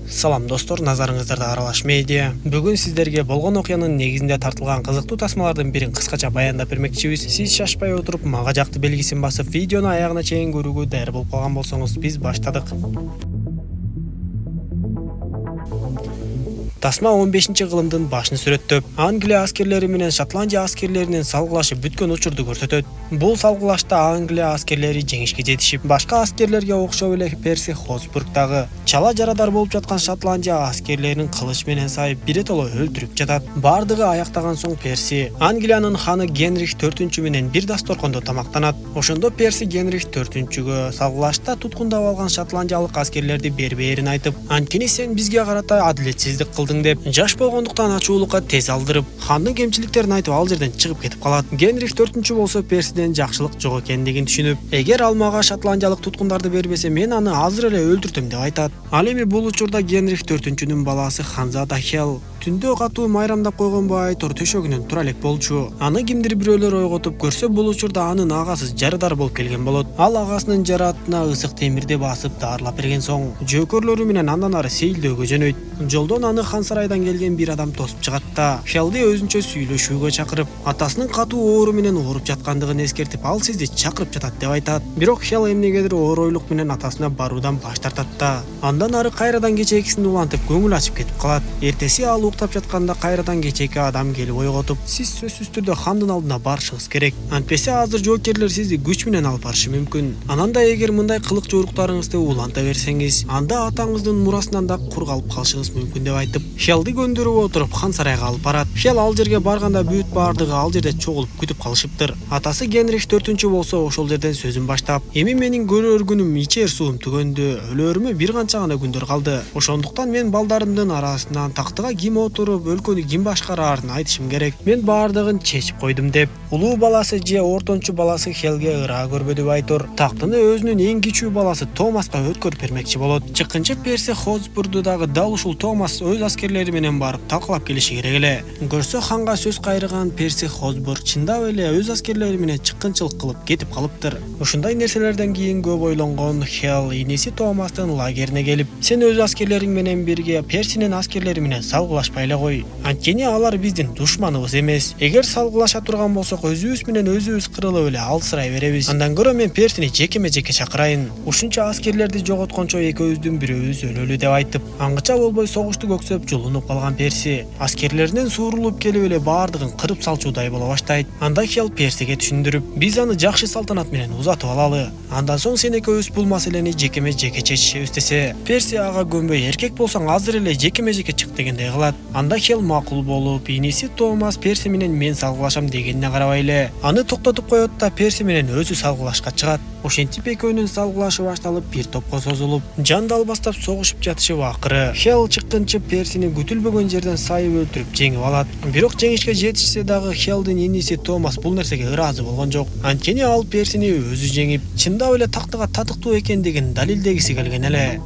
Салам достор, назарыңыздарда Аралаш медиа. Бүгүн сиздерге болгон окуянын негизинде тартылган кызыктуу тасмалардын бирин кыскача баяндап бермекчибиз. Сиз шашпай отуруп, мага жакты белгисин басып, видеону аягына чейин көрүүгө даяр болуп калган болсоңуз, биз баштадык. Тасма 15-кылымдын башын сүрөттөп, Англия аскерлери менен Шотландия аскерлеринин салгылашып бүткөн учурду көрсөтөт. Бул салгылашта Англия аскерлери жеңишке жетишип, башка аскерлерге окшоп эле Перси Хосбургдагы чала жарадар болуп жаткан Шотландия аскерлерин кылыч менен сайып биретоло өлтүрүп жатат. Бардыгы аяктаган соң Перси Англиянын ханы Генрих 4 менен бир дасторкондо тамактанат. Ошондо Перси Генрих 4-гө салгылашта туткундап алган шотландиялык аскерлерди бербээрин айтып, анткени сен бизге карата адилетсиздик кылдың деп, жаш болгондуктан ачуулукка тез алдырып, хандын кемчиликтерин айтып ал жерден чыгып кетип калат. Генрих 4 болсо Персиден жакшылык жок экендигин түшүнүп, эгер ал мага шотландиялык туткундарды бербесе, мен аны азыр эле өлтүртөм деп айтат. Ал эми бул учурда Генрих 4-нүн баласы Ханзада Хел түндө катуу майрамдап койгон байтор төшөгүнөн тура элек болчу. Аны кимдир бирөөлөр ойготуп көрсө, бул учурда анын агасы жарадар болуп келген болот. Ал агасынын жараатына ысык темирди басып даарылап берген соң, жөөкөрлөрү менен андан ары сейилдөөгө жөнөйт. Жолдон аны хан сарайдан келген бир адам тосуп чыгат да, Хелди өзүнчө сүйлөшүүгө чакырып, атасынын катуу оору менен ооруп жаткандыгын эскертип, ал сизди чакырып жатат деп айтат. Бирок Хел эмнегедир ооройлук менен атасына баруудан баш тартат да, андан ары кайрадан кечээкисин улантып көңүл ачып кетип калат. Эртеси ал уктап жатканда кайрадан кечээки адам келип ойготуп, сиз сөзсүз түрдө хандын алдына барышыңыз керек. Антпесе азыр жоокерлер сизди күч менен алып барышы мүмкүн. Анан да эгер мындай кылык жоруктарыңызды уланта берсеңиз, анда атаңыздын мурасынан да кур калып калышыңыз мүмкүн деп айтып, Хелди көндүрүп отуруп хан сарайга алып барат. Хел ал жерге барганда бүт бардыгы ал жерде чогулуп күтүп калышыптыр. Атасы Генрих 4 болсо ошол жерден сөзүн баштап, эми менин көрөр күнүм, ичер суум түгөндү, өлөрүмө бир канча гана күндөр калды. Ошондуктан мен балдарымдын арасынан тактыга ким отуруп, өлкөнү ким башкараарын айтышым керек. Мен бардыгын чечип койдум деп, улуу баласы же ортончу баласы Хелге ыраа көрбөдү байтур. Тактыны өзүнүн эң кичүү баласы Томаска өткөрүп бермекчи болот. Чыккынча Перси Хосбургдагы дал ушул Томас өз аскерлери менен барып талкалап келиши керек эле. Көрсө ханга сөз кайрыган Перси Хосбург чындап эле өз аскерлери менен чыккынчылык кылып кетип калыптыр. Ушундай нерселерден кийин көп ойлонгон Хел иниси Томастын лагерине келип, сен өз аскерлериң менен бирге Персинин аскерлери менен салгылашпай эле кой. Анткени алар биздин душманыбыз эмес. Эгер салгылаша турган болсок, өзүбүз менен өзүбүз кырылып эле алсырай беребиз. Андан көрө мен Персини жекеме-жеке чакырайын. Ушунча аскерлерди жоготкончо экөөбүздүн бирөөбүз өлөлү деп айтып, аңгыча болбой согушту көксөп жулунуп калган Перси аскерлеринен суурулуп келип эле бардыгын кырып салчудай боло баштайт. Анда Хел Персиге түшүндүрүп, биз аны жакшы салтанат менен узатып алалы. Андан соң сен экөөбүз бул маселени жекеме-жеке чечишебиз десе, Перси ага көнбөй, эркек болсоң азыр эле жекеме-жеке чык дегендей кылат. Анда Хел макул болуп, иниси Томас Перси менен мен салгылашам дегенине карабай эле аны токтотуп коет да Перси менен өзү салгылашка чыгат. Ошентип экөөнүн салгылашы башталып, бир топко созулуп, жандалбастап согушуп жатышып, акыры Хел чыккынчы Персини күтүлбөгөн жерден сайып өлтүрүп жеңип алат. Бирок жеңишке жетишсе дагы Хелдин иниси Томас бул нерсеге ыраазы болгон жок. Анткени ал Персини өзү жеңип, чындап эле тактыга татыктуу экендигин далилдегиси келген эле.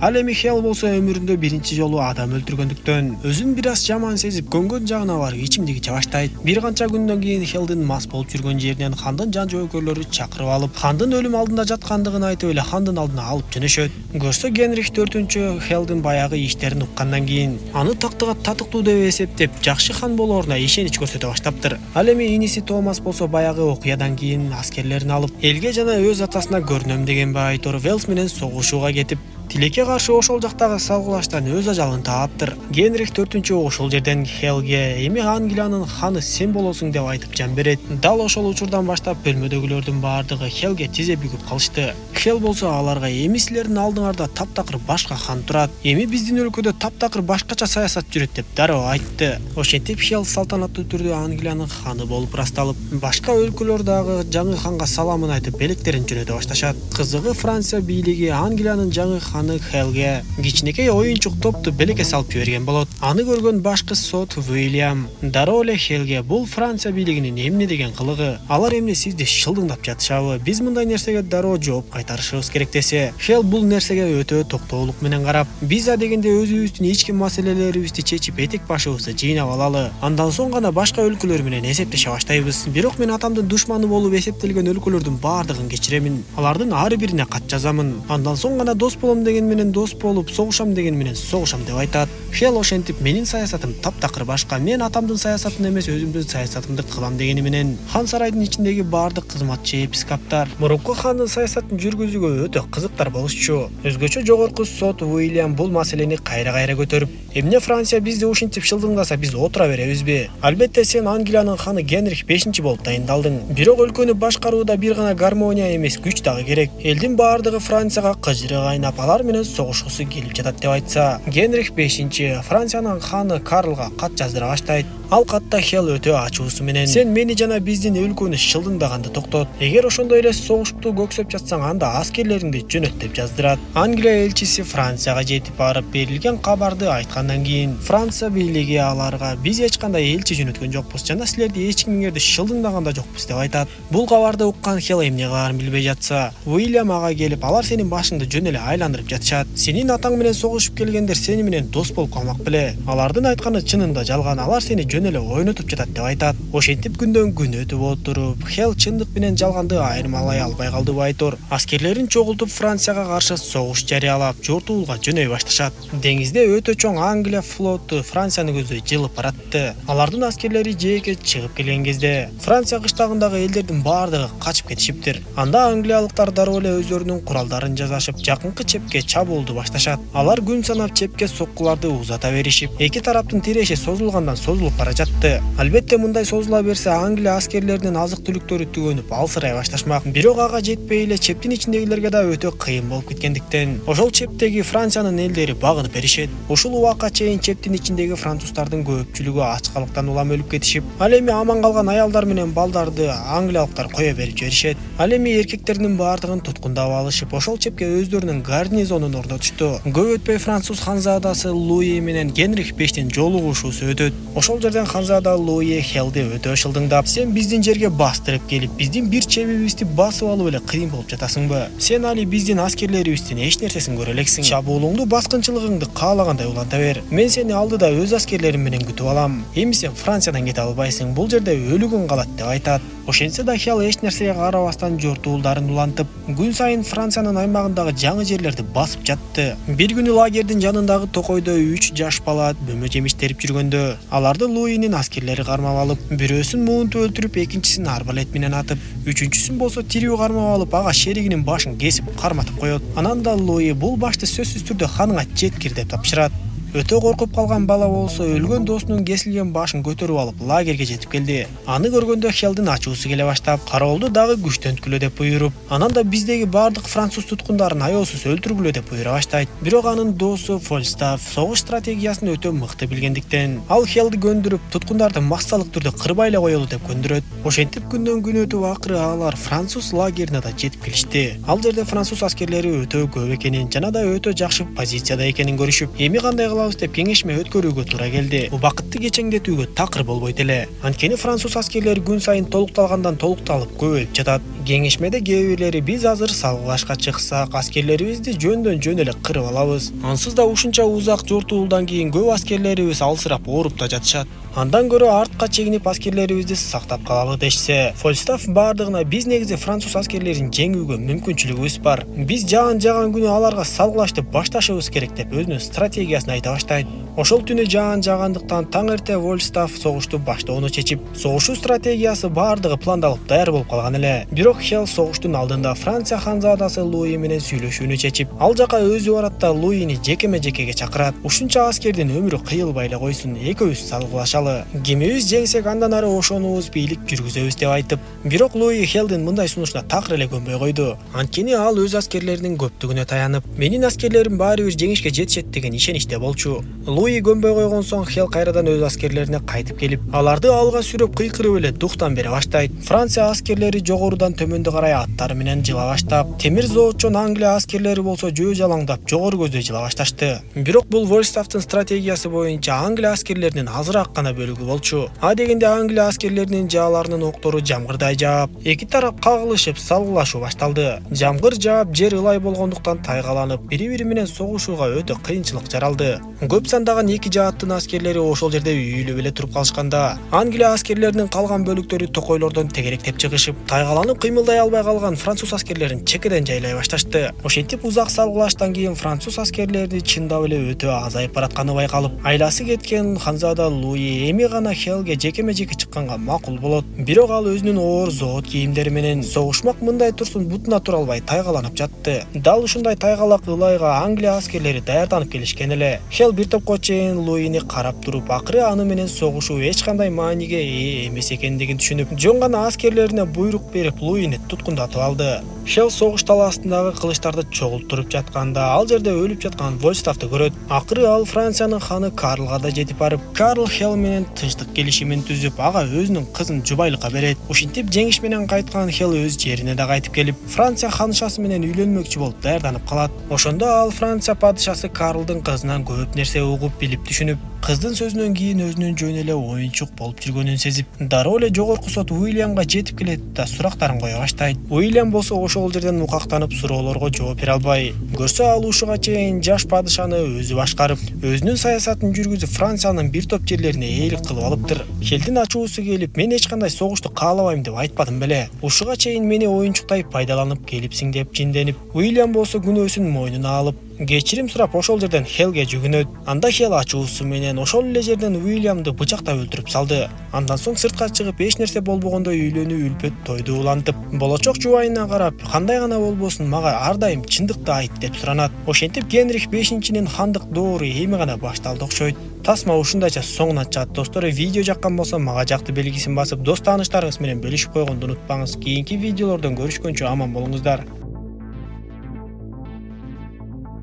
Ал эми Хел болсо өмүрүндө биринчи жолу адам өлтүргөндүктөн өзүн бир аз жаман сезип, көнгөн жагына барып ичимдик иче баштайт. Бир канча күндөн кийин Хелдин мас болуп жүргөн жеринен хандын жан жоокөрлөрү чакырып алып, хандын өлүм алдында жаткандыгын айтып эле хандын алдына алып жөнөшөт. Көрсө Генрих 4 Хелдин баягы иштерин уккандан кийин аны тактыга татыктуу деп эсептеп, жакшы хан болооруна ишенич көрсөтө баштаптыр. Ал эми иниси Томас болсо баягы окуядан кийин аскерлерин алып, элге жана өз атасына көрүнөм деген байтор Велс менен согушууга кетип, тилекке каршы ошол жактагы салгылаштан өз ажалын тааптыр. Генрих 4 ошол жерден Хелге эми Англиянын ханы сен болосуң деп айтып жан берет. Дал ошол учурдан баштап бөлмөдөгүлөрдүн бардыгы Хелге тизе бүгүп калышты. Хел болсо аларга эми силердин алдыңарда таптакыр башка хан турат. Эми биздин өлкөдө таптакыр башкача саясат жүрөт деп дароо айтты. Ошентип Хел салтанаттуу түрдө Англиянын ханы болуп ырасталып, башка өлкөлөр дагы жаңы ханга саламын айтып белектерин жөнөтө башташат. Кызыгы Франция бийлиги Англиянын жаңы ханы Хелге кичинекей оюнчук топту белекке салып жиберген болот. Аны көргөн башкы сот Уильям дароо эле Хелге бул Франция бийлигинин эмне деген кылыгы, алар эмне сизди шылдыңдап жатышабы, биз мындай нерсеге дароо жооп кайтарышыбыз керек десе, Хел бул нерсеге өтө токтоолук менен карап, биз адегенде өзүбүздүн ички маселелерибизди чечип этек башыбызды жыйнап алалы, андан соң гана башка өлкөлөр менен эсептеше баштайбыз. Бирок мен атамдын душманы болуп эсептелген өлкөлөрдүн бардыгын кечиремин, алардын ар бирине кат жазамын, андан соң гана дос болом деген менен дос болуп, согушам деген менен согушам деп айтат. Хел ошентип менин саясатым таптакыр башка. Мен атамдын саясатын эмес, өзүмдүн саясатымды кылам дегени менен хан сарайдын ичиндеги бардык кызматчы епископтор мурунку хандын саясатын жүргүзүүгө өтө кызыктар болушчу. Өзгөчө жогорку сот Уильям бул маселени кайра көтөрүп, эмне Франция бизди ушинтип шылдыңдаса биз отура беребизби? Албетте сен Англиянын ханы Генрих 5 болуп дайындалдың. Бирок өлкөнү башкарууда бир гана гармония эмес, күч дагы керек. Элдин бардыгы Францияга кыжыры кайнап, алар менен согушкусу келип жатат деп айтса, Генрих 5 Франциянын ханы Карлга кат жаздыра баштайт. Ал катта Хел өтө ачуусу менен: "Сен мени жана биздин өлкөнү шылдыңдаганды токтот. Эгер ошондой эле согушту көксөп жатсаң, анда аскерлериңди жөнөт" деп жаздырат. Англия элчиси Францияга жетип барып, берилген кабарды айткандан кийин Франция бийлиги аларга: "Биз эч кандай элчи жөнөткөн жокпуз жана силерди эч кимиңерди шылдыңдаган да жокпуз" деп айтат. Бул кабарды уккан Хел эмне кыларын билбей жатса, Уильям ага келип: "Алар сенин башыңды жөн эле айландырып жатышат. Сенин атаң менен согушуп келгендер сени менен дос болуп калмак беле. Алардын айтканы чынында жалган, алар сени жөн эле ойнотуп жатат" деп айтат. Ошентип күндөн күн өтүп отуруп, Хел чындык менен жалганды айырмалай албай калды байтур. Аскерлерин чогултуп Францияга каршы согуш жарыялап, жортуулга жөнөй башташат. Деңизде өтө чоң Англия флоту Францияны көздөй жылып баратты. Алардын аскерлери жээкке чыгып келген кезде Франция кыштагындагы элдердин бардыгы качып кетишиптир. Анда англиялыктар дароо эле өздөрүнүн куралдарын жасашып, жакынкы чепке чабуулду башташат. Алар күн санап чепке соккуларды узата беришип, эки тараптын тиреши созулгандан созулуп бара жатты. Албетте мындай созула берсе Англия аскерлеринин азык-түлүктөрү түгөнүп, алсырай башташмак. Бирок ага жетпей эле чептин ичиндегилерге да өтө кыйын болуп кеткендиктен, ошол чептеги Франциянын элдери багынып беришет. Ушул убакка чейин чептин ичиндеги француздардын көпчүлүгү ачкалыктан улам өлүп кетишип, ал эми аман калган аялдар менен балдарды англиялыктар кое берип жиберишет. Ал эми эркектердин бардыгын туткундап алышып, ошол чепке өздөрүнүн гарнизонун орнотушту. Көп өтпөй француз ханзадасы Луи менен Генрих 5 жолугушуусу өтөт. Ошол жерден ханзада Луи Хелди өтө шылдыңдап: "Сен биздин жерге бастырып келип, биздин бир чебибизди басып алып эле кыйын болуп жатасыңбы? Сен али биздин аскерлерибиздин эч нерсесин көрө элексиң. Чабуулуңду, баскынчылыгыңды каалагандай уланта бер. Мен сени алдыда өз аскерлерим менен күтүп алам. Эми сен Франциядан кете албайсың. Бул жерде өлүгүң калат" деп айтат. Ошентсе да Хел эч нерсеге карабастан жортуулдарын улантып, күн сайын Франциянын аймагындагы жаңы жерлерди басып жатты. Бир күнү лагердин жанындагы токойдо 3 жаш бала бөмө жемиш терип жүргөндө, аларды Луинин аскерлери кармап алып, бирөөсүн муунтуп өлтүрүп, экинчисин арбалет менен атып, үчүнчүсүн болсо тирүү кармап алып, ага шеригинин башын кесип карматып коет. Анан да Луи: "Бул башты сөзсүз түрдө ханыңа жеткир" деп тапшырат. Өтө коркуп калган бала болсо өлгөн досунун кесилген башын көтөрүп алып лагерге жетип келди. Аны көргөндө Хелдин ачуусу келе баштап, кароолду дагы күчтөнткүлө деп буйруп, анан да биздеги бардык француз туткундарын аяосуз өлтүргүлө деп буйруа баштайт. Бирок анын досу Фольстаф согуш стратегиясын өтө мыкты билгендиктен, ал Хелди көндүрүп, туткундарды массалык түрдө кырбай эле коелу деп көндүрөт. Ошентип күндөн күн өтүп, акыры алар француз лагерине да жетип келишти. Ал жерде француз аскерлери өтө көп экенин жана да өтө жакшы позицияда экенин көрүшүп, эми кандай деп кеңешме өткөрүүгө туура келди. Убакытты кечеңдетүүгө такыр болбойт эле. Анткени француз аскерлери күн сайын толукталгандан толукталып көбөйүп жатат. Кеңешмеде кээ бирлери: "Биз азыр салгылашка чыксак, аскерлерибизди жөндөн жөн эле кырып алабыз. Ансыз да ушунча узак жортуулдан кийин көп аскерлерибиз алсырап ооруп да жатышат. Андан көрө артка чегинип аскерлерибизди сактап калалы" дешсе, Фольстаф бардыгына: "Биз негизи француз аскерлерин жеңүүгө мүмкүнчүлүгүбүз бар. Биз жаган күнү аларга салгылашты башташыбыз керек" деп өзүнүн стратегиясын айта баштайт. Ошол түнү жагандыктан таң эрте Фольстаф согушту баштоону чечип, согушуу стратегиясы бардыгы пландалып даяр болуп калган эле. Бирок Хел согуштун алдында Франция ханзадасы Луи менен сүйлөшүүнү чечип, ал жака өзү барат да Луини жекеме-жекеге чакырат. Ушунча аскердин өмүрү кыйылбай эле койсун, экөөбүз салгылашалы. Кимибиз жеңсек андан ары ошонубуз бийлик жүргүзөбүз деп айтып, бирок Луи Хелдин мындай сунушуна такыр эле көнбөй койду. Анткени ал өз аскерлеринин көптүгүнө таянып, "Менин аскерлерим баары бир жеңишке жетишет" деген ишеничте болчу. Луи көнбөй койгон соң Хел кайрадан өз аскерлерине кайтып келип, аларды алга сүрөп кыйкырып эле дуктан бере баштайт. Франция аскерлери жогорудан төмөндө карай аттары менен жыла баштап, темир зоочон Англия аскерлери болсо жөө жалаңдап жогору көздөй жыла башташты. Бирок бул Фольстафтын стратегиясы боюнча Англия аскерлеринин азыраак гана бөлүгү болчу. А дегенде Англия аскерлеринин жааларынын октору жамгырдай жаап, эки тарап кагылышып салгылашуу башталды. Жамгыр жаап, жер ылай болгондуктан тайгаланып, бири-бири менен согушууга өтө кыйынчылык жаралды. Көп сандагы калган эки жааттын аскерлери ошол жерде үйүлүп эле туруп калышканда, Англия аскерлеринин калган бөлүктөрү токойлордон тегеректеп чыгышып, тайгаланып кыймылдай албай калган француз аскерлерин чекеден жайлай башташты. Ошентип узак салгылаштан кийин француз аскерлери чындап эле өтө азайып баратканы байкалып, айласы кеткен ханзада Луи эми гана Хелге жекеме-жеке чыкканга макул болот. Бирок ал өзүнүн оор зоот кийимдери менен согушмак мындай турсун бутуна тура албай тайгаланып жатты. Дал ушундай тайгалак ылайга Англия аскерлери даярданып келишкен эле. Хел бир топко чейин Луини карап туруп, акыры аны менен согушуу эч кандай мааниге ээ эмес экендигин түшүнүп, жөн гана аскерлерине буйрук берип Луини туткундатып алды. Хел согуш талаасындагы кылычтарды чогултуруп жатканда, ал жерде өлүп жаткан Вольставты көрөт. Акыры ал Франциянын ханы Карлга да жетип барып, Карл Хел менен тынчтык келишимин түзүп, ага өзүнүн кызын жубайлыкка берет. Ушинтип жеңиш менен кайткан Хел өз жерине да кайтып келип, Франция ханышасы менен үйлөнмөкчү болуп даярданып калат. Ошондо ал Франция падышасы Карлдын кызынан көп нерсе угуп билип түшүнүп, кыздын сөзүнөн кийин өзүнүн жөн эле оюнчук болуп жүргөнүн сезип, дароо эле жогорку сот Уильямга жетип келет да сурактарын кое баштайт. Уильям болсо ошол жерден укактанып суроолорго жооп бере албай, көрсө ал ушуга чейин жаш падышаны өзү башкарып, өзүнүн саясатын жүргүзүп, Франциянын бир топ жерлерине ээлик кылып алыптыр. Хелдин ачуусу келип, мен эч кандай согушту каалабайм деп айтпадым беле. Ушуга чейин мени оюнчуктай пайдаланып келипсиң деп жинденип, Уильям болсо күнөөсүн мойнуна алып, кечирим сурап ошол жерден Хелге жүгүнөт. Анда Хел ачуусу менен ошол эле жерден Уильямды бычактап өлтүрүп салды. Андан соң сыртка чыгып эч нерсе болбогондой үйлөнүү үлпөт тойду улантып, болочок жубайына карап, кандай гана болбосун мага ар дайым чындыкты айт деп суранат. Ошентип Генрих 5-нин хандык доору эми гана башталды окшойт. Тасма ушундайча соңуна чыгат. Достор, видео жаккан болсо мага жакты белгисин басып, дос тааныштарыңыз менен бөлүшүп койгонду унутпаңыз. Кийинки видеолордон көрүшкөнчө аман болуңуздар.